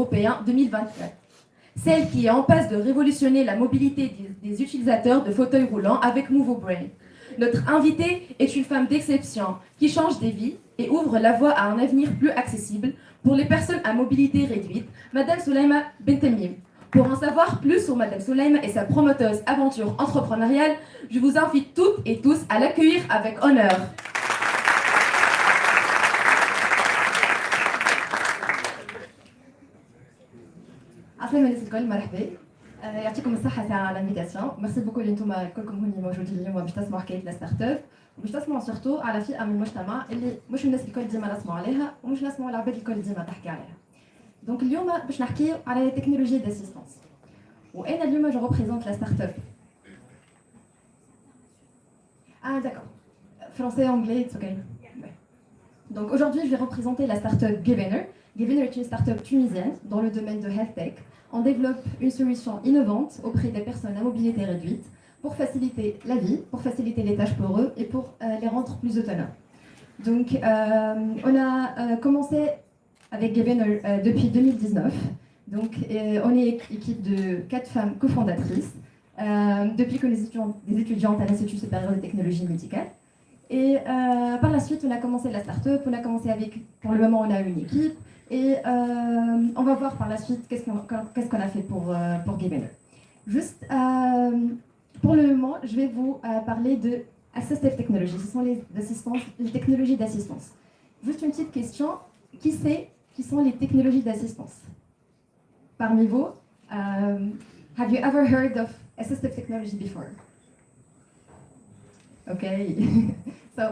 européen 2024. Celle qui est en passe de révolutionner la mobilité des utilisateurs de fauteuils roulants avec Move Brain. Notre invitée est une femme d'exception qui change des vies et ouvre la voie à un avenir plus accessible pour les personnes à mobilité réduite, Madame Soulaima Bentemim. Pour en savoir plus sur Madame Soulaima et sa promoteuse aventure entrepreneuriale, je vous invite toutes et tous à l'accueillir avec honneur. عسلامة الناس الكل مرحبا يعطيكم الصحة ساعة على الانفيتاسيون ميرسي بوكو اللي انتم كلكم هوني موجودين اليوم باش تسمعوا حكاية لا ستارت اب وباش تسمعوا سورتو على فئة من المجتمع اللي مش الناس الكل ديما نسمعوا عليها ومش نسمعوا العباد الكل ديما تحكي عليها. دونك اليوم باش نحكيو على تكنولوجيا داسيستانس وانا اليوم جو ريبريزونت لا ستارت اب. D'accord. Français, anglais, it's okay. Donc aujourd'hui, je vais représenter la start-up Givener. Givener est une start-up tunisienne dans le domaine de health tech. On développe une solution innovante auprès des personnes à mobilité réduite pour faciliter la vie, pour faciliter les tâches pour eux et pour les rendre plus autonomes. Donc on a commencé avec Givener depuis 2019. Donc on est équipe de 4 femmes cofondatrices depuis que les étudiantes à l'Institut supérieur des technologies médicales. Et par la suite, on a commencé la start-up, on a commencé avec, pour le moment, on a une équipe, et on va voir par la suite qu'est-ce qu'on a fait pour Givener. Juste, pour le moment, je vais vous parler de assistive technology. Ce sont les technologies d'assistance. Juste une petite question, qui sait qui sont les technologies d'assistance? Parmi vous, have you ever heard of assistive technology before? Okay, so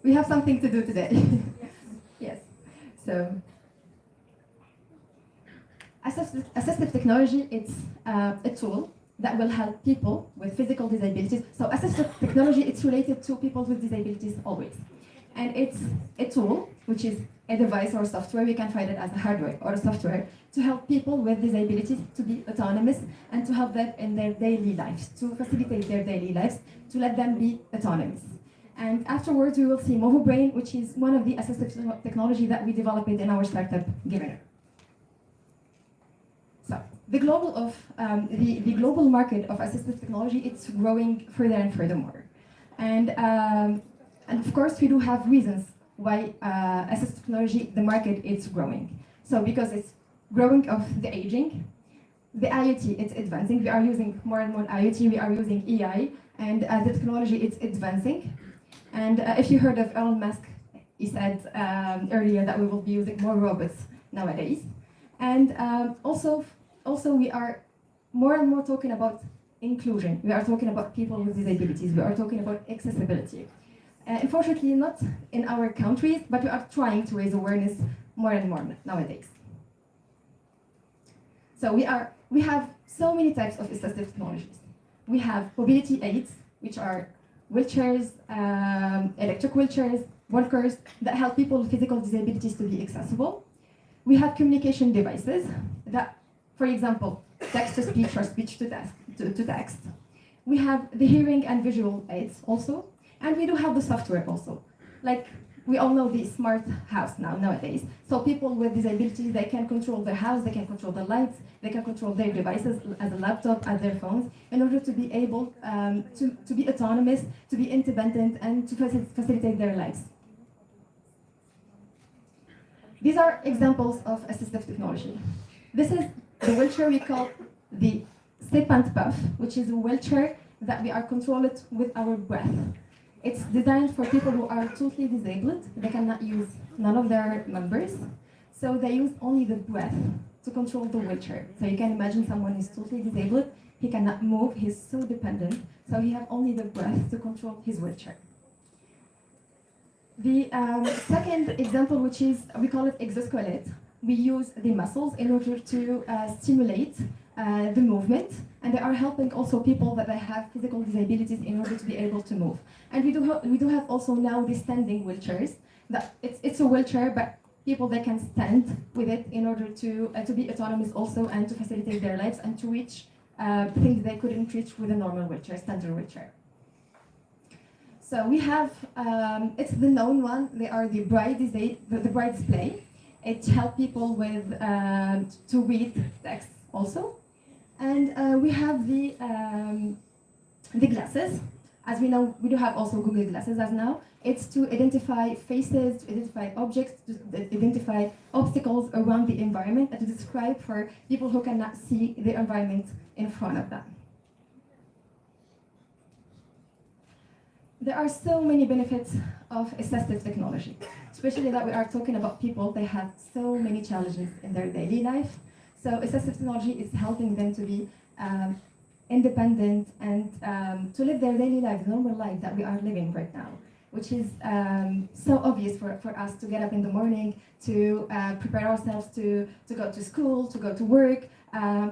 we have something to do today. Yes, so assistive technology, it's a tool that will help people with physical disabilities. So assistive technology, it's related to people with disabilities always. And it's a tool, which is a device or software, we can find it as a hardware or a software, to help people with disabilities to be autonomous and to help them in their daily lives, to facilitate their daily lives, to let them be autonomous. And afterwards, we will see Move Brain, which is one of the assistive technology that we developed in our startup, Givener. So the global market of assistive technology, it's growing further and furthermore. And of course, we do have reasons why assistive technology, the market is growing. So because it's growing of the aging, the IoT, it's advancing. We are using more and more IoT, we are using AI, and the technology, it's advancing. And if you heard of Elon Musk, he said earlier that we will be using more robots nowadays. And also we are more and more talking about inclusion. We are talking about people with disabilities. We are talking about accessibility. Unfortunately, not in our countries, but we are trying to raise awareness more and more nowadays. So we have so many types of assistive technologies. We have mobility aids, which are wheelchairs, electric wheelchairs, walkers that help people with physical disabilities to be accessible. We have communication devices that, for example, text-to-speech or speech-to-text. We have the hearing and visual aids also. And we do have the software also. Like, we all know the smart house nowadays. So people with disabilities, they can control their house, they can control the lights, they can control their devices as a laptop, as their phones, in order to be able to be autonomous, to be independent, and to facilitate their lives. These are examples of assistive technology. This is the wheelchair we call the Step and Puff, which is a wheelchair that we are controlled with our breath. It's designed for people who are totally disabled. They cannot use none of their members. So they use only the breath to control the wheelchair. So you can imagine someone is totally disabled. He cannot move. He's so dependent. So he has only the breath to control his wheelchair. The second example, which is, we call it exoskeleton. We use the muscles in order to stimulate the movement, and they are helping also people that have physical disabilities in order to be able to move. And we do have also now the standing wheelchairs. That it's a wheelchair, but people they can stand with it in order to be autonomous also and to facilitate their lives and to reach things they couldn't reach with a normal wheelchair, standard wheelchair. So we have it's the known one. They are the Braille display. It helps people with to read text also. And we have the glasses. As we know, we do have also Google Glasses as now. It's to identify faces, to identify objects, to identify obstacles around the environment, and to describe for people who cannot see the environment in front of them. There are so many benefits of assistive technology, especially that we are talking about people that have so many challenges in their daily life. So assistive technology is helping them to be independent and to live their daily life, normal life that we are living right now, which is so obvious for us to get up in the morning, to prepare ourselves to go to school, to go to work,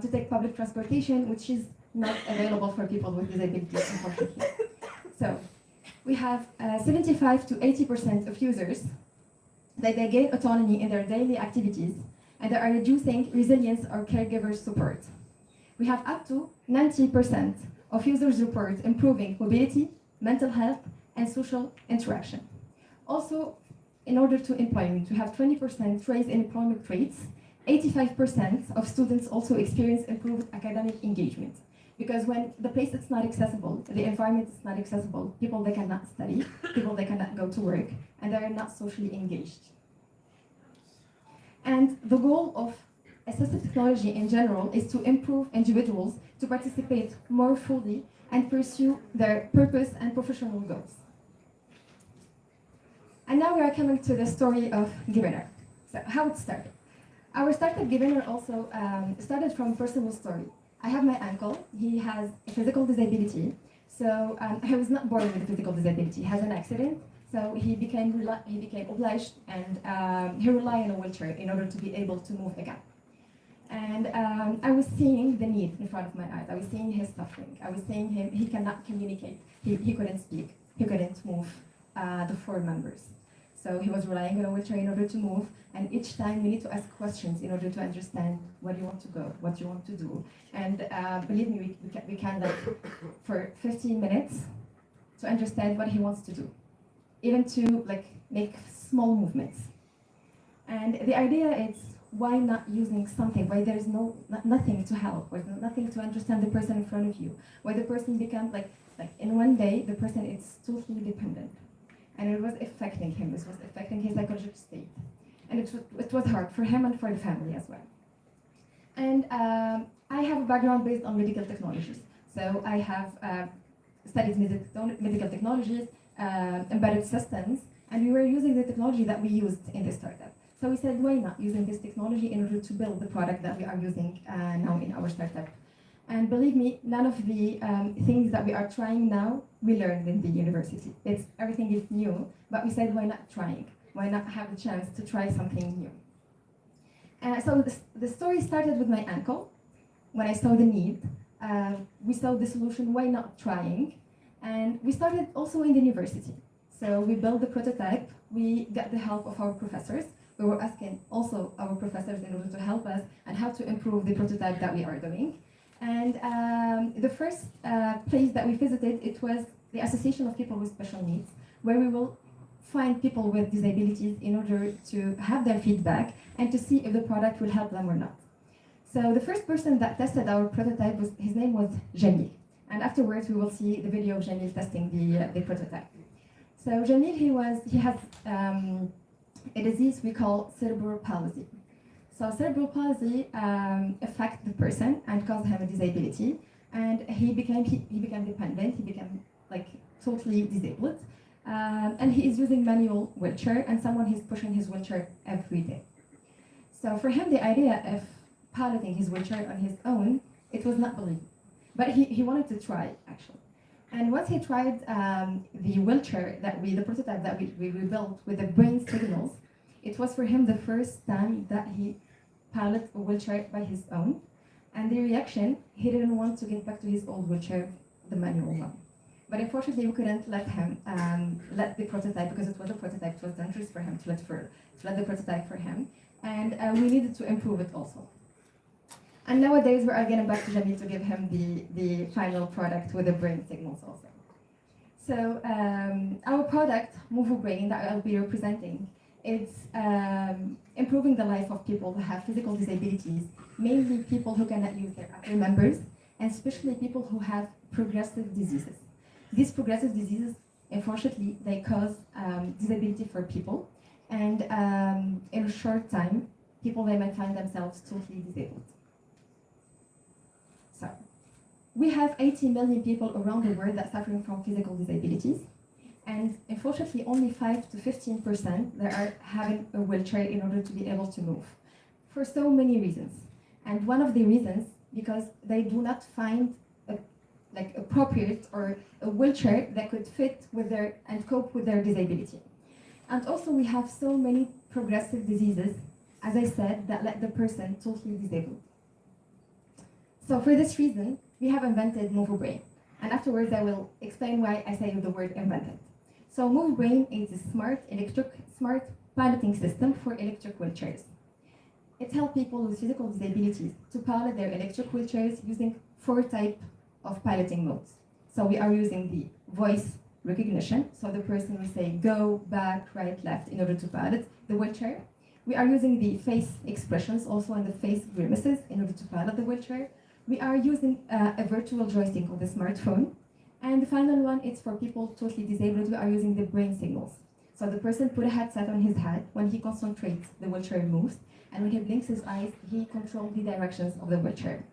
to take public transportation, which is not available for people with disabilities, unfortunately. So we have 75 to 80% of users that they gain autonomy in their daily activities, and they are reducing resilience or caregiver support. We have up to 90% of users report improving mobility, mental health, and social interaction. Also, in order to employment, we have 20% raise in employment rates. 85% of students also experience improved academic engagement. Because when the place is not accessible, the environment is not accessible, people they cannot study, people they cannot go to work, and they are not socially engaged. And the goal of assistive technology in general is to improve individuals to participate more fully and pursue their purpose and professional goals. And now we are coming to the story of Givener. So how it started. Our startup Givener also started from personal story. I have my uncle, he has a physical disability. So he was not born with a physical disability, he has an accident. So he became obliged and he relied on a wheelchair in order to be able to move again. And I was seeing the need in front of my eyes. I was seeing his suffering. I was seeing him, he cannot communicate. He couldn't speak. He couldn't move the four members. So he was relying on a wheelchair in order to move. And each time we need to ask questions in order to understand where you want to go, what you want to do. And believe me, we can like for 15 minutes to understand what he wants to do. Even to like make small movements. And the idea is, why not using something where there's nothing to help, or nothing to understand the person in front of you, where the person becomes like in one day the person is totally dependent, and it was affecting him. This was affecting his psychological state, and it was hard for him and for the family as well. And I have a background based on medical technologies, so I have studied medical technologies, embedded systems, and we were using the technology that we used in this startup. So we said, why not using this technology in order to build the product that we are using now in our startup? And believe me, none of the things that we are trying now, we learned in the university. Everything is new, but we said, why not trying? Why not have the chance to try something new? So the story started with my uncle. When I saw the need, we saw the solution, why not trying? And we started also in the university. So we built the prototype, we got the help of our professors. We were asking also our professors in order to help us and how to improve the prototype that we are doing. And the first place that we visited, it was the Association of People with Special Needs, where we will find people with disabilities in order to have their feedback and to see if the product will help them or not. So the first person that tested our prototype, his name was Jamil. And afterwards we will see the video of Jamil testing the prototype. So Jamil, he has a disease we call cerebral palsy. So cerebral palsy affects the person and causes him a disability, and he became dependent. He became like totally disabled, and he is using manual wheelchair, and someone is pushing his wheelchair every day. So for him, the idea of piloting his wheelchair on his own, it was not believable, but he wanted to try actually. And once he tried the wheelchair the prototype that we built with the brain signals, it was for him the first time that he piloted a wheelchair by his own. And the reaction, he didn't want to get back to his old wheelchair, the manual one. But unfortunately, we couldn't let him let the prototype, because it was a prototype, it was dangerous for him to let the prototype for him. And we needed to improve it also. And nowadays, we are getting back to Jamil to give him the final product with the brain signals also. So our product, Movo Brain, that I'll be representing, it's improving the life of people who have physical disabilities, mainly people who cannot use their upper members, and especially people who have progressive diseases. These progressive diseases, unfortunately, they cause disability for people, and in a short time, people they might find themselves totally disabled. So, we have 80 million people around the world that are suffering from physical disabilities, and unfortunately, only 5 to 15% that are having a wheelchair in order to be able to move, for so many reasons. And one of the reasons, because they do not find appropriate or a wheelchair that could fit with their and cope with their disability. And also we have so many progressive diseases, as I said, that let the person totally disabled. So for this reason, we have invented MoveBrain. And afterwards I will explain why I say the word invented. So MoveBrain is a smart piloting system for electric wheelchairs. It helps people with physical disabilities to pilot their electric wheelchairs using 4 types of piloting modes. So we are using the voice recognition, so the person will say go, back, right, left in order to pilot the wheelchair. We are using the face expressions also and the face grimaces in order to pilot the wheelchair. We are using a virtual joystick on the smartphone. And the final one is for people totally disabled, we are using the brain signals. So the person put a headset on his head. When he concentrates, the wheelchair moves. And when he blinks his eyes, he controls the directions of the wheelchair.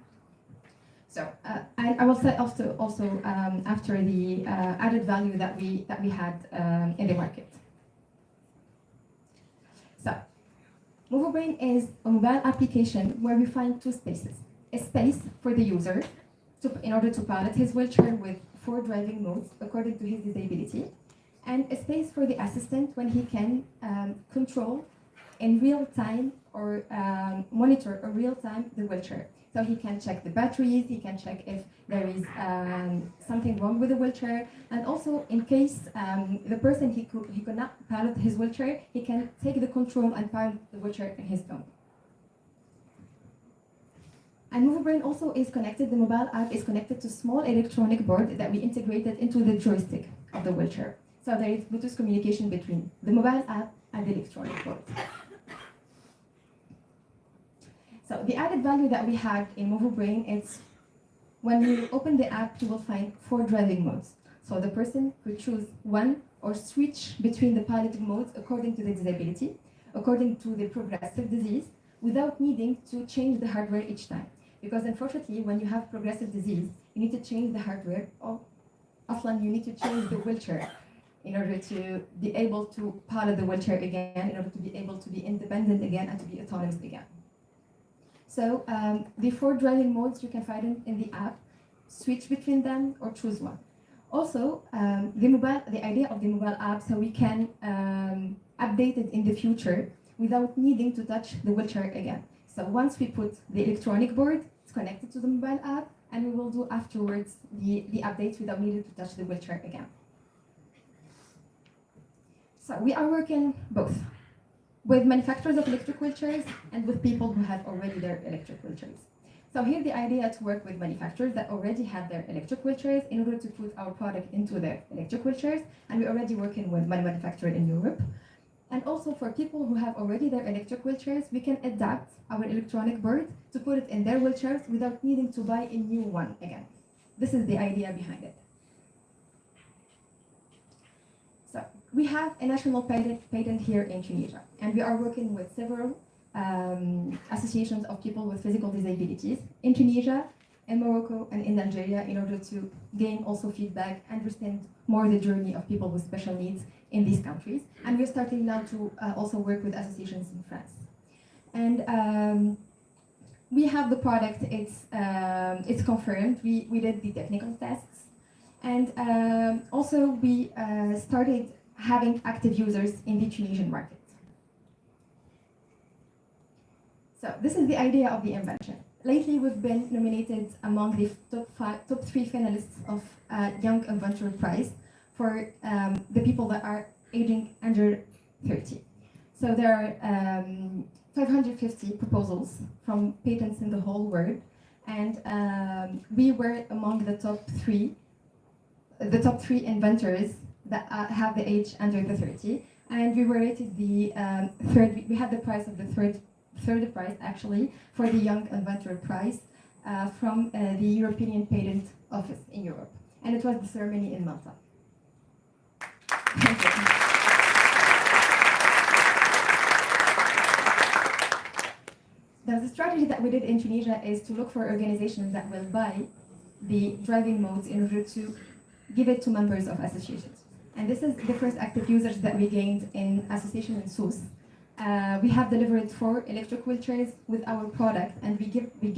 So I will say also after the added value that we had in the market. So MoveBrain is a mobile application where we find 2 spaces: a space for the user in order to pilot his wheelchair with 4 driving modes according to his disability, and a space for the assistant when he can control in real time or monitor in real time the wheelchair. So he can check the batteries, he can check if there is something wrong with the wheelchair, and also in case the person he could not pilot his wheelchair, he can take the control and pilot the wheelchair in his phone. And MoveBrain also is connected, the mobile app is connected to small electronic board that we integrated into the joystick of the wheelchair. So there is Bluetooth communication between the mobile app and the electronic board. So the added value that we have in MoveBrain is when you open the app, you will find 4 driving modes. So the person could choose one or switch between the piloting modes according to the disability, according to the progressive disease, without needing to change the hardware each time. Because unfortunately, when you have progressive disease, you need to change the hardware, or often you need to change the wheelchair in order to be able to pilot the wheelchair again, in order to be able to be independent again and to be autonomous again. So the 4 driving modes, you can find in the app, switch between them or choose one. Also, the idea of the mobile app, so we can update it in the future without needing to touch the wheelchair again. So once we put the electronic board, it's connected to the mobile app, and we will do afterwards the updates without needing to touch the wheelchair again. So we are working both with manufacturers of electric wheelchairs and with people who have already their electric wheelchairs. So here the idea to work with manufacturers that already have their electric wheelchairs in order to put our product into their electric wheelchairs, and we're already working with one manufacturer in Europe. And also for people who have already their electric wheelchairs, we can adapt our electronic board to put it in their wheelchairs without needing to buy a new one again. This is the idea behind it. So we have a national patent here in Tunisia, and we are working with several associations of people with physical disabilities in Tunisia, in Morocco, and in Algeria in order to gain also feedback, understand more the journey of people with special needs in these countries. And we're starting now to also work with associations in France. And we have the product, it's confirmed. We did the technical tests. And also we started having active users in the Tunisian market. So this is the idea of the invention. Lately, we've been nominated among the top 3 finalists of Young Inventor Prize for the people that are aging under 30. So there are 550 proposals from patents in the whole world, and we were among the top three inventors that have the age under the 30. and we were rated the third. We had the prize of the third prize actually for the Young Inventor Prize from the European Patent Office in Europe, and it was the ceremony in Malta. Thank you. The strategy that we did in Tunisia is to look for organizations that will buy the driving modes in order to give it to members of associations. And this is the first active users that we gained in association in SOS. We have delivered 4 electric wheelchairs with our product, and we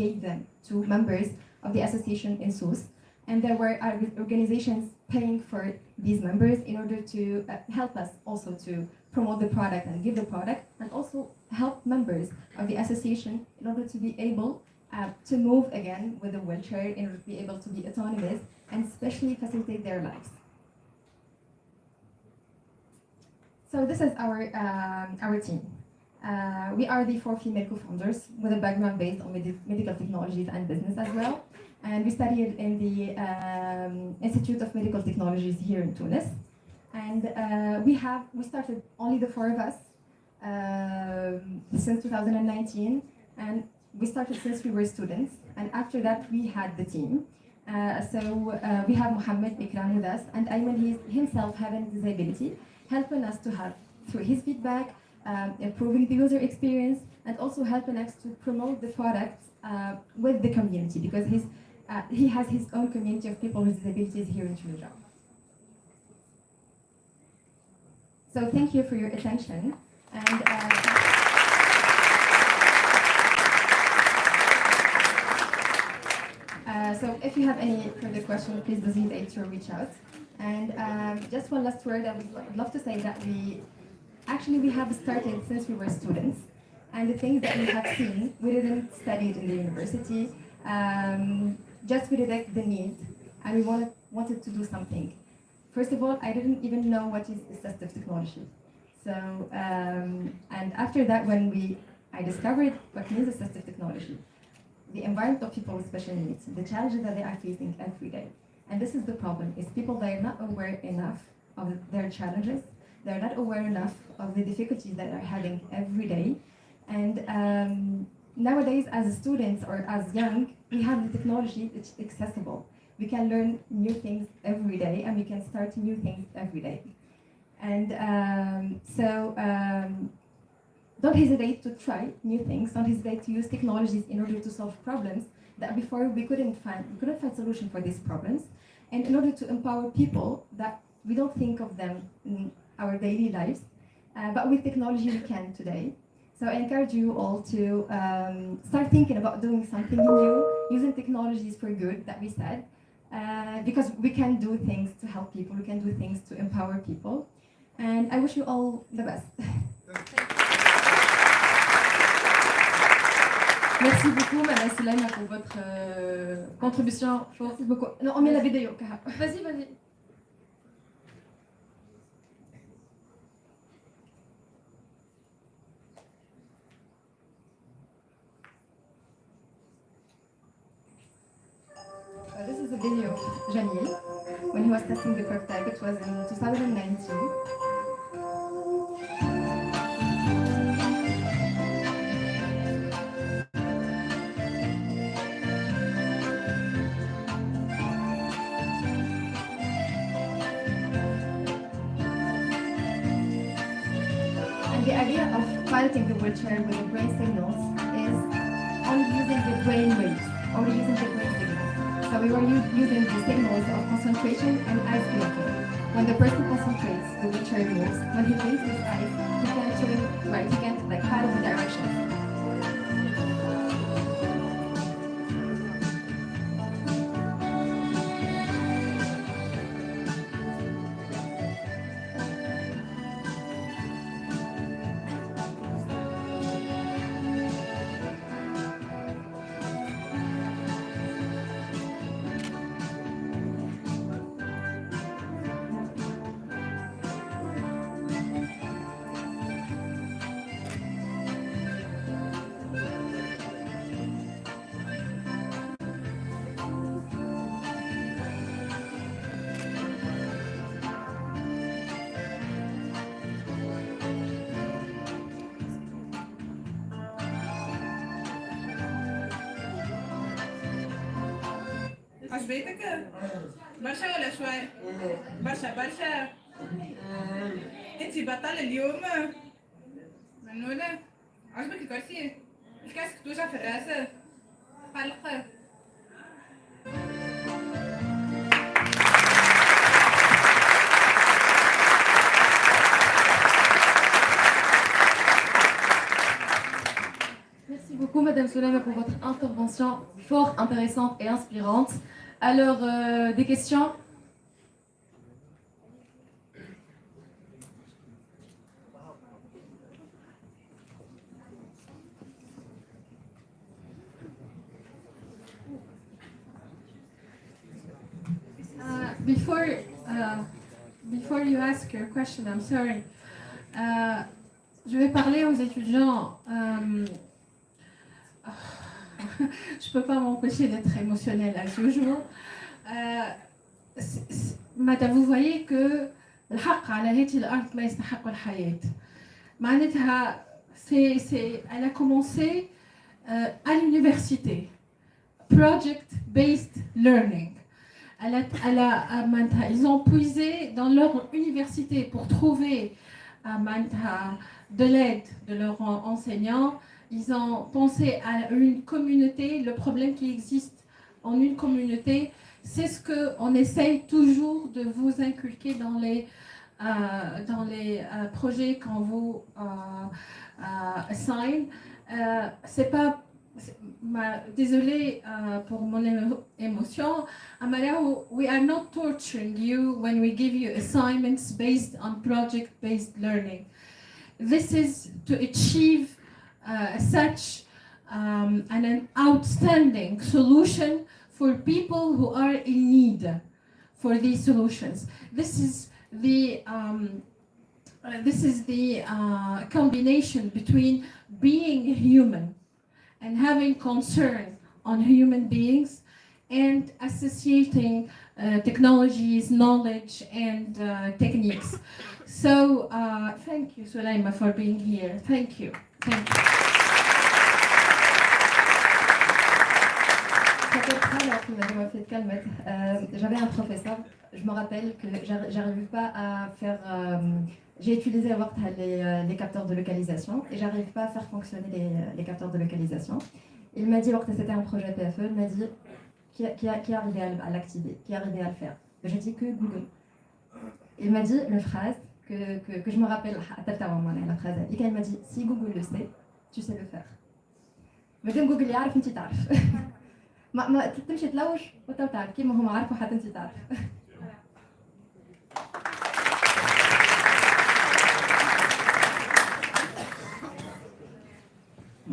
gave them to members of the association in SOS. And there were organizations paying for these members in order to help us also to promote the product and give the product, and also help members of the association in order to be able to move again with a wheelchair, in order to be able to be autonomous and especially facilitate their lives. So this is our team. We are the 4 female co-founders with a background based on medical technologies and business as well. And we studied in the Institute of Medical Technologies here in Tunis. And we started only the 4 of us since 2019. And we started since we were students. And after that, we had the team. We have Mohammed Ikram with us, and Ayman, he himself having disability, helping us to have, through his feedback, improving the user experience, and also helping us to promote the product with the community, because he has his own community of people with disabilities here in Tunisia. So thank you for your attention. And so if you have any further questions, please don't hesitate to reach out. And just one last word, I would love to say that we have started since we were students. And the things that we have seen, we didn't study it in the university. Just we detected the need, and we wanted to do something. First of all, I didn't even know what is assistive technology. So, and after that, I discovered what means assistive technology, the environment of people with special needs, the challenges that they are facing every day. And this is the problem, is people that are not aware enough of their challenges, they're not aware enough of the difficulties that they're having every day. And nowadays, as students or as young, we have the technology, it's accessible. We can learn new things every day, and we can start new things every day. And don't hesitate to try new things. Don't hesitate to use technologies in order to solve problems that before we couldn't find solution for these problems. And in order to empower people that we don't think of them in our daily lives, but with technology we can today. So I encourage you all to start thinking about doing something new, using technologies for good, that we said, because we can do things to help people, we can do things to empower people. And I wish you all the best. Merci beaucoup, Madame Soulaima, pour votre contribution. Merci beaucoup. Non, on met la vidéo. Vas-y, vas-y. This is a video of Jamil when he was testing the prototype. It was in 2019. And the idea of piloting the wheelchair with the brain signals is only using the brain waves, only using the brain signals. So we were using the signals of concentration and eyes blinking. When the person concentrates, the wheelchair moves. When he blinks his eyes, he can turn right, he can follow the directions. عجبتك؟ برشا ولا شوي؟ برشا برشا. انتي بطل اليوم؟ منونة؟ عجبك الكرسي؟ الكاسك توجع في الراس؟ حلقة. Merci beaucoup, Madame Solana, pour votre intervention fort intéressante et inspirante. Alors, des questions? Before you ask your question, I'm sorry. Je vais parler aux étudiants. Je peux pas m'empêcher d'être émotionnelle as usual. Madame, vous voyez que الحق على هذه الأرض لا يستحق الحياة. معناتها elle a commencé à l'université. Project-based learning. Ils ont puisé dans leur université pour trouver de l'aide de leurs enseignants. Ils ont pensé à une communauté, le problème qui existe en une communauté. C'est ce qu'on essaye toujours de vous inculquer dans les projets qu'on vous assign. C'est pas... Désolée pour mon émotion. Amara, we are not torturing you when we give you assignments based on project-based learning. This is to achieve such an outstanding solution for people who are in need for these solutions. This is the combination between being human and having concern on human beings and associating technologies, knowledge, and techniques. So thank you, Sulaima, for being here. Thank you. Thank you. J'avais un professeur, je me rappelle que j'arrive pas à faire... j'ai utilisé les capteurs de localisation et j'arrive pas à faire fonctionner les capteurs de localisation. Il m'a dit, c'était un projet PFE, il m'a dit qui arrivait à l'activer, qui arrivait à le faire. J'ai dit que Google. Il m'a dit une phrase que je me rappelle, la phrase, il m'a dit, si Google le sait, tu sais le faire. مادام جوجل يعرف انت تعرف ما تمشي تلوش وتعرف كيما هم عارفوا حتى انت تعرف.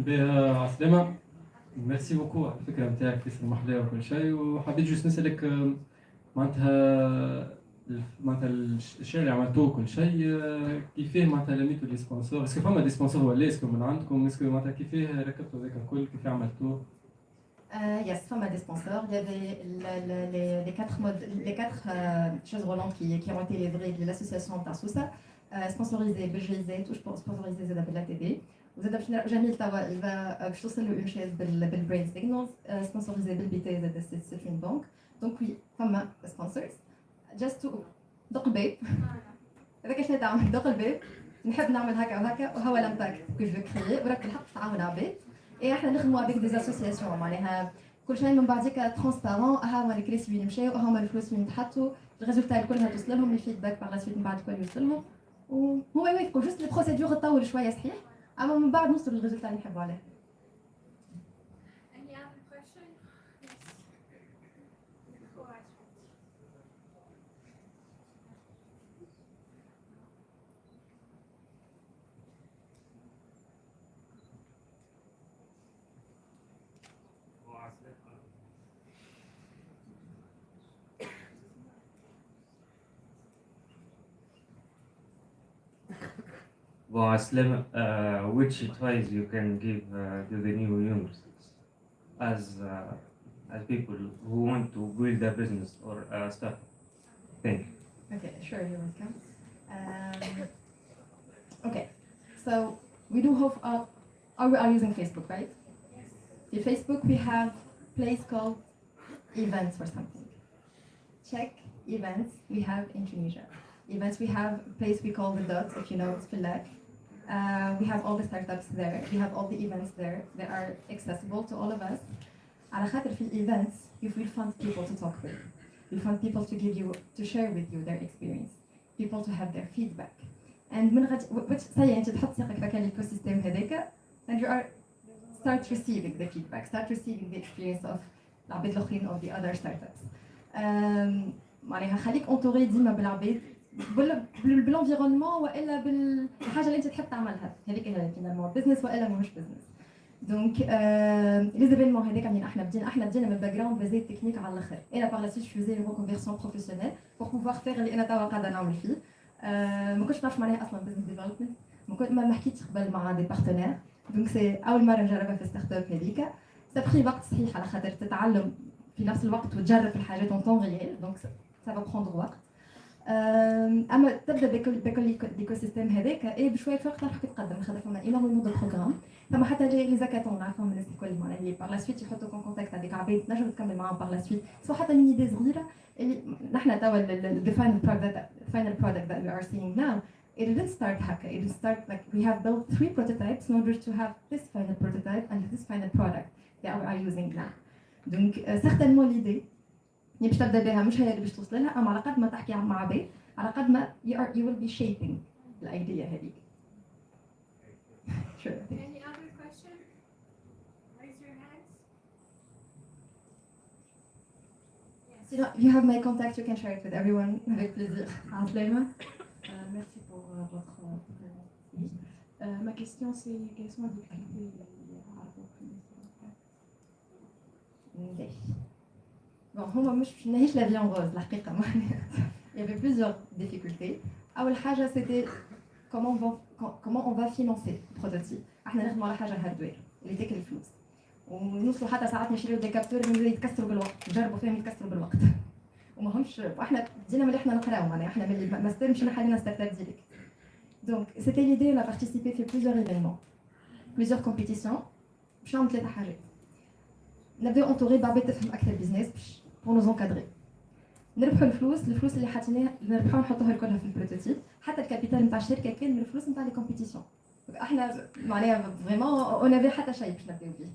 عسلامة، ميرسي بوكو على الفكرة نتاعك في المحلية وكل شيء، وحبيت جوست نسألك معناتها الشيء اللي عملتوه كل شيء كيفاه معناتها لميتوا لي سبونسور؟ اسكو فما دي سبونسور ولا اسكو من عندكم؟ اسكو معناتها كيفاه ركبتوا هذاك الكل؟ كيف عملتوه؟ Yes, femme a des sponsors. Il y avait les quatre chaises volantes qui ont été livrées de l'association Tarsousa, sponsorisées Belgizet, sponsorisées la TV. Vous êtes Jamil Tawa, il va choisir une chaise Brain Signals, sponsorisée BT, c'est une banque. Donc oui, femme a sponsors. Just to دق الباب هذاك اش تعمل دق الباب نحب نعمل هكا وهكا وهو الامباكت كو جو كريي وراك الحق تعاون عباد اي احنا نخدموا افيك دي اسوسياسيون معناها كل شيء من بعديك ترونسبارون هما الكريسي وين مشاو هما الفلوس وين تحطوا الريزولتا كلها توصل لهم الفيدباك باغ لا سويت من بعد كل يوصلهم وهو يوافقوا جوست البروسيدور تطول شويه صحيح اما من بعد نوصلوا للريزولتا اللي نحبوا عليه. Well, Aslam, which advice you can give to the new universities as people who want to build a business or stuff? Thank you. Okay, sure, you're welcome. Okay, so we do have we are using Facebook, right? Yes. In Facebook we have a place called events or something. Check events we have in Tunisia. Events we have a place we call the Dot, if you know, it's Filak. We have all the startups there. We have all the events there. They are accessible to all of us. على خاطر في events, you will find people to talk with. You find people to share with you their experience. People to have their feedback. And من غد صاي أنت تحط ثقتك في الإيكو سيستم هذاك, and you are start receiving the feedback, start receiving the experience of العباد الآخرين of the other startups. معناها خليك entouré ديما بالعباد بالانفيرونمون والا بالحاجه اللي انت تحب تعملها. هذيك هي فينالمون بزنس والا مش بزنس. دونك لي زيفينمون هذيك عاملين احنا بدينا من باك جراوند بازي تكنيك على الاخر. انا باغ لا سويت فيزي لي ريكونفيرسيون بروفيسيونيل بور بوفوار فيغ اللي انا توا قاعده نعمل فيه. ما كنتش نعرف معناها اصلا بزنس ديفلوبمنت، ما حكيتش قبل مع دي بارتنير. دونك سي اول مره نجربها في ستارت اب هذيك. سابخي وقت صحيح على خاطر تتعلم في نفس الوقت وتجرب الحاجات اون طون ريال، دونك سا فا بروندر وقت. اما تبدا بكل الايكوسيستم هذاك اي بشويه فرق تروح تتقدم. خاطر فما اينورمون دو بروغرام، فما حتى لي زاكاتون نعرفهم الناس الكل معناها اللي باغ لا سويت يحطوك اون كونتاكت هذيك عباد تنجم تكمل معاهم باغ لا سويت، سواء حتى من ايدي صغيره اللي نحن توا the final product that we are seeing now. It didn't start هكا. It didn't start like we have built 3 prototypes in order to have this final prototype and this final product that we are using now. Donc certainement l'idée اللي باش تبدا بها مش هي اللي باش توصل لها، اما على قد ما تحكي مع عباد على قد ما you will be shaping الايديا هذيك. Sure. Any other question? Raise your hands. Yes. You have my contact, you can share it with everyone avec plaisir. Aslema. Merci pour votre speech. Ma question c'est quelles sont les difficultés à Bon, هما مش نعيش لا في en rose الحقيقة. Il y avait plusieurs difficultés. أول حاجة c'était comment on va financer le prototype. احنا نخدموا على حاجة هاردوير اللي تاكل الفلوس، ونوصلوا حتى ساعات نشريو دي كابتور يتكسروا بالوقت، نجربوا فيهم يتكسروا بالوقت. وما همش احنا بدينا من اللي احنا نقراو معناها احنا من الماستر مشينا حلينا ستارت اب ديريكت. Donc c'était l'idée, on a participé fait plusieurs événements, plusieurs compétitions. باش نعمل 3 حاجات. نبداو انطوري بعباد تفهم اكثر بيزنس pour nous encadrer. نربحوا الفلوس اللي حطيناها نربحوا نحطوها كلها في البروتوتيب. حتى الكابيتال نتاع الشركه كان من الفلوس نتاع لي كومبيتيسيون. احنا معناها فريمون اون افي حتى شيء باش نبداو بيه.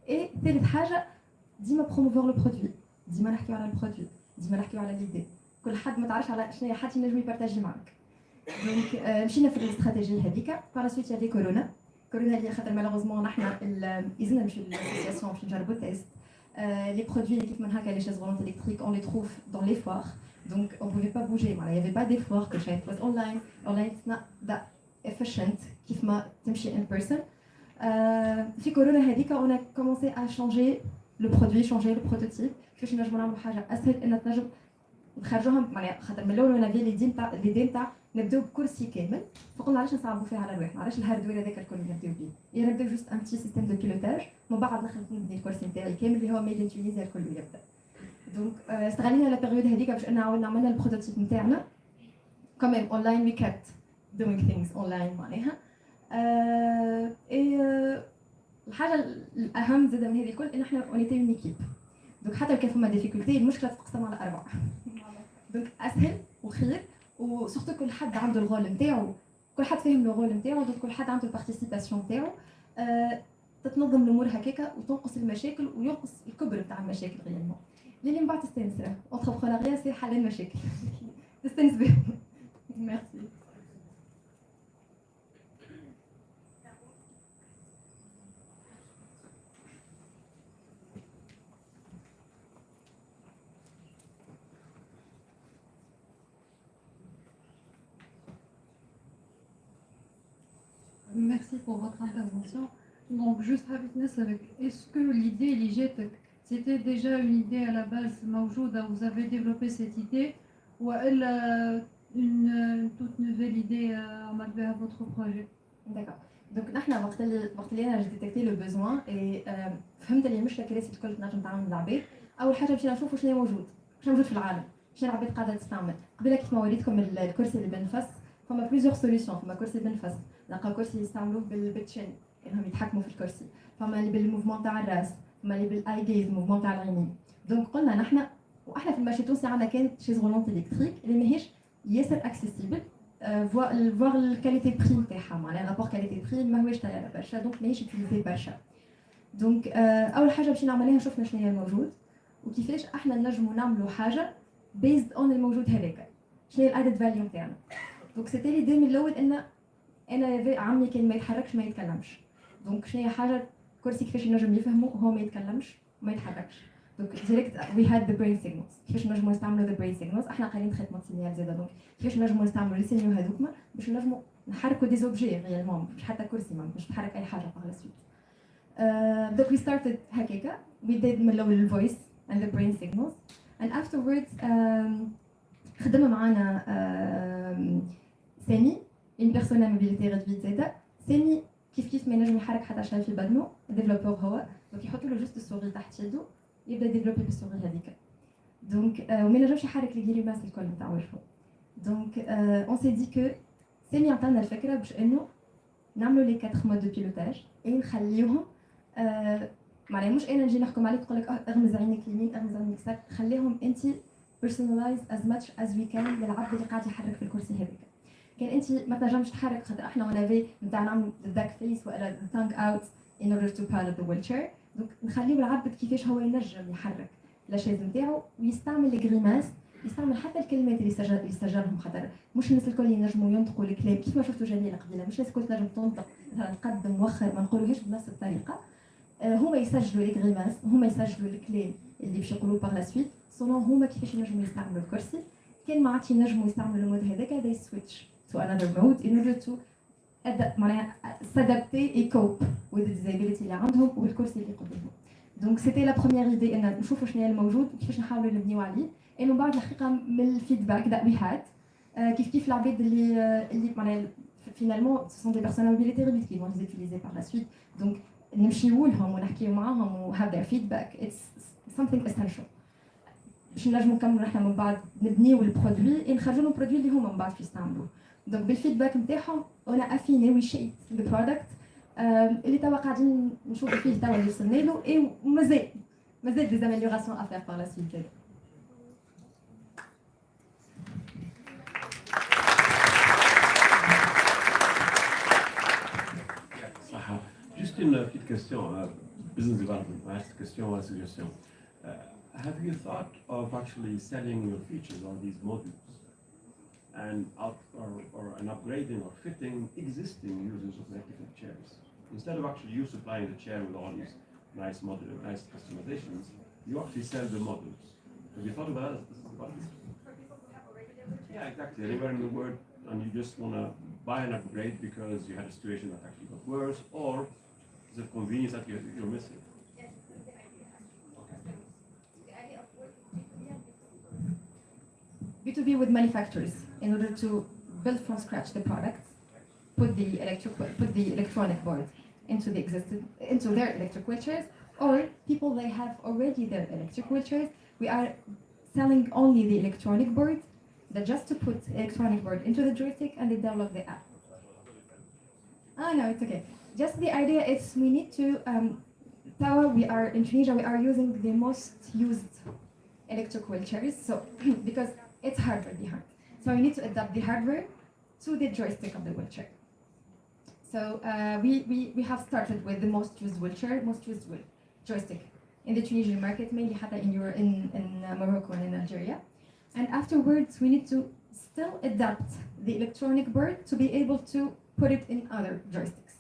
اي ثالث حاجه ديما بروموفور لو برودوي، ديما نحكيو على البرودوي، ديما نحكيو على ليدي. كل حد ما تعرفش على شنو حد ينجم يبارطاجي معك. دونك مشينا في الاستراتيجيه هذيك. بار سويت يافي كورونا اللي خاطر مالوغوزمون نحنا اذن نمشيو للاسوسياسيون باش نجربوا تيست. Les produits équipements hack les chaises volantes électriques, on les trouve dans les foires. Donc on ne pouvait pas bouger. Il n'y avait pas des foires que it was online. Online it's not that efficient كيف ما تمشي in person. في كورونا هذيك on a commencé à changer le produit, changer le prototype. كيفاش نجموا نعملوا حاجة أسهل إن تنجم نخرجوها معناها خاطر من الأول أنا في ليدي نتاع نبداو بكرسي كامل. فقلنا علاش نصعبوا فيها على رواحنا، علاش الهاردوير هذاك الكل نبداو بيه. يعني نبداو جوست ان بتي سيستيم دو بيلوتاج، من بعد نخلص نبني الكرسي نتاعي كامل اللي هو ميد ان تونيزيا الكل يبدا. دونك استغلينا لا بيريود هذيك باش عاودنا عملنا البروتوتيب نتاعنا كمان اونلاين. وي كابت دوينغ ثينجز اونلاين معناها. الحاجه الاهم زاد من هذه الكل ان احنا اونيتي اون ايكيب. دونك حتى كان فما ديفيكولتي المشكله تقسم على 4. دونك اسهل وخير، وسورتو كل حد عنده الرول نتاعو، كل حد فاهم لو رول نتاعو، دونك كل حد عنده البارتيسيباسيون نتاعو. تتنظم الامور هكاكا وتنقص المشاكل وينقص الكبر نتاع المشاكل ريالمون. اللي من بعد تستانس اونتربرونيا سي حل المشاكل تستانس بهم. ميرسي. Merci pour votre intervention. Donc, juste rapidement avec, est-ce que l'idée, c'était déjà une idée à la base, Maoujouda, vous avez développé cette idée, ou elle une toute nouvelle idée en malgré votre projet? D'accord. Donc نحن وقت اللي انا ديتكتي لو بوزوان اي فهمت اللي مش الكراسي الكل تنجم تعمل بالعباد. اول حاجه مشينا نشوفوا شنو موجود في العالم، شنو العباد قاعده تستعمل. قبل كيف ما وريتكم الكرسي اللي بنفس، فما بليزيور سوليوشن. فما كرسي بنفس، لقى كرسي يستعملوه بالتشين انهم يتحكموا في الكرسي، فما اللي بالموفمون تاع الراس، فما اللي بالاي جيز موفمون تاع العينين. دونك قلنا نحن واحنا في المارشي التونسي عندنا كان شيز رولونت الكتريك اللي ماهيش ياسر اكسيسيبل فوار الكاليتي بري نتاعها معناها رابور كاليتي بري ماهوش طايره برشا دونك ماهيش يوتيليزي برشا دونك اول حاجه باش نعملها شفنا شنو هي الموجود وكيفاش احنا نجموا نعملوا حاجه بيزد اون الموجود هذاك شنو هي الادد فاليو نتاعنا دونك سيتي ليدي من الاول ان انا عمي كان ما يتحركش ما يتكلمش دونك شنو هي حاجه كرسي كيفاش ينجم يفهموا هو ما يتكلمش وما يتحركش دونك ديريكت وي هاد ذا برين سيجنالز كيفاش نجموا نستعملوا ذا برين سيجنالز احنا قاعدين تريتمون سينيال زاده دونك كيفاش نجموا نستعملوا لي سينيو هذوكما باش نجموا نحركوا دي زوبجي ريالمون مش حتى كرسي ما باش تحرك اي حاجه باغ لا سويت دونك وي ستارتد هكاكا وي ديد من الاول الفويس اند ذا برين سيجنالز اند افتروردز خدم معانا سامي une personne à mobilité réduite زاده سامي كيف ما ينجم يحرك حتى شيء في بدنه ديفلوبور هو دونك يحطوا له جوست السوري تحت يده يبدا يديفلوبي بالسوري هذيك دونك وما ينجمش يحرك لي غيريماس الكل نتاع وجهه دونك اون سي دي كو سامي عطانا الفكره باش انه نعملوا لي 4 مود دو بيلوتاج نخليوهم معناها مش انا نجي نحكم عليك نقول لك اغمز عينك اليمين اغمز عينك اليسار خليهم انت personalize as much as we can للعبد اللي قاعد يحرك في الكرسي هذاك كان انت ما تنجمش تحرك خاطر احنا ونافي نتاع نعمل الباك فيس ولا التانك اوت in order to pilot the wheelchair دونك نخليو العبد كيفاش هو ينجم يحرك لاشيز نتاعو ويستعمل الجريماس يستعمل حتى الكلمات اللي يسجلهم خاطر مش الناس الكل ينجموا ينطقوا الكلام كيف ما شفتوا جميل قبيله مش الناس الكل تنجم تنطق مثلا نقدم وخر ما نقولوهاش بنفس الطريقه هما يسجلوا الجريماس هما يسجلوا الكلام اللي باش يقولوه باغ لا سويت سونون هما كيفاش ينجموا يستعملوا الكرسي كان ما عادش ينجموا يستعملوا المود هذاك they switch to another mode in order to معناها s'adapter et cope with the disability اللي عندهم والكرسي اللي قدامهم دونك سيتي لا بروميير ايدي ان نشوفوا شنو هي الموجود وكيفاش نحاولوا نبنيو عليه انه بعد الحقيقه من الفيدباك ذات وي هاد كيف العباد اللي معناها فينالمون سون دي بيرسون موبيليتي ريدويت كي فون لي utiliser par la suite دونك نمشيو لهم ونحكيو معاهم و have their feedback it's something essential باش نجموا نكملوا نحن من بعد نبنيو البرودوي نخرجوا لهم البرودوي اللي هما من بعد يستعملوه دونك بالفيدباك نتاعهم انا افيني وي شيب ذا برودكت اللي توا قاعدين نشوفوا فيه توا اللي وصلنا له اي مازال دي زاميليوراسيون افير باغ لا سويت Juste une petite question, business development, last question or suggestion. Have you thought of actually selling your features on these modules and or an upgrading or fitting existing users of electrical chairs? Instead of actually you supplying the chair with all these nice customizations, you actually sell the modules. Have you thought about this? Yeah, exactly. Anywhere in the world, and you just want to buy an upgrade because you had a situation that actually got worse, or is it convenience that you're missing? B2B with manufacturers in order to build from scratch the products, put the electronic board into their electric wheelchairs, or people they have already their electric wheelchairs. We are selling only the electronic board, that just to put electronic board into the joystick and they download the app. No, it's okay. Just the idea is we need to Tower, we are in Tunisia, we are using the most used electric wheelchairs, so because it's hardware behind. So we need to adapt the hardware to the joystick of the wheelchair. So we have started with the most used wheelchair, joystick in the Tunisian market, mainly in Morocco and in Algeria. And afterwards, we need to still adapt the electronic board to be able to put it in other joysticks.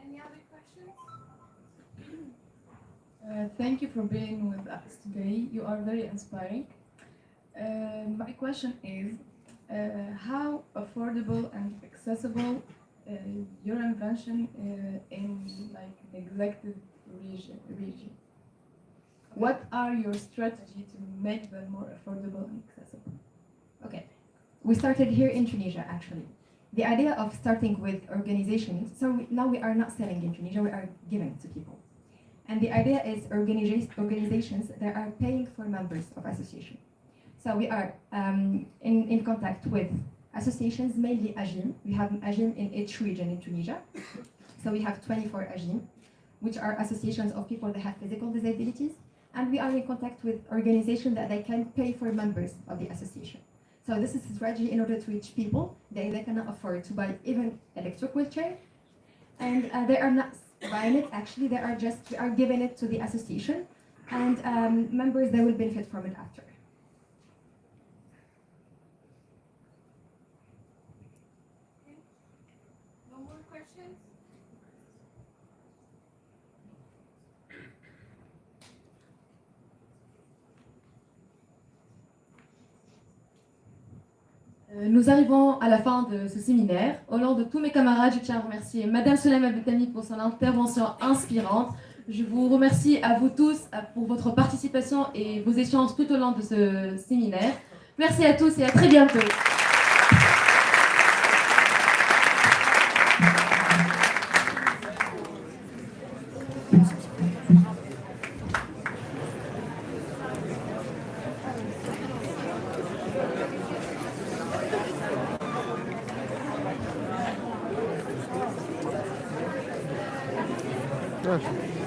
Any other questions? Thank you for being with us today. You are very inspiring. My question is, how affordable and accessible your invention in like neglected region? What are your strategy to make them more affordable and accessible? Okay, we started here in Tunisia actually. The idea of starting with organizations, so now we are not selling in Tunisia, we are giving to people. And the idea is organizations that are paying for members of association. So we are in contact with associations, mainly AGIM. We have AGIM in each region in Tunisia. So we have 24 AGIM. which are associations of people that have physical disabilities. And we are in contact with organizations that they can pay for members of the association. So this is a strategy in order to reach people that they cannot afford to buy even electric wheelchair. And they are not buying it, actually, we are giving it to the association. And members, they will benefit from it after. No more questions? Nous arrivons à la fin de ce séminaire. Au nom de tous mes camarades, je tiens à remercier Madame Solem Abdeltami pour son intervention inspirante. Je vous remercie à vous tous pour votre participation et vos échanges tout au long de ce séminaire. Merci à tous et à très bientôt. Gracias.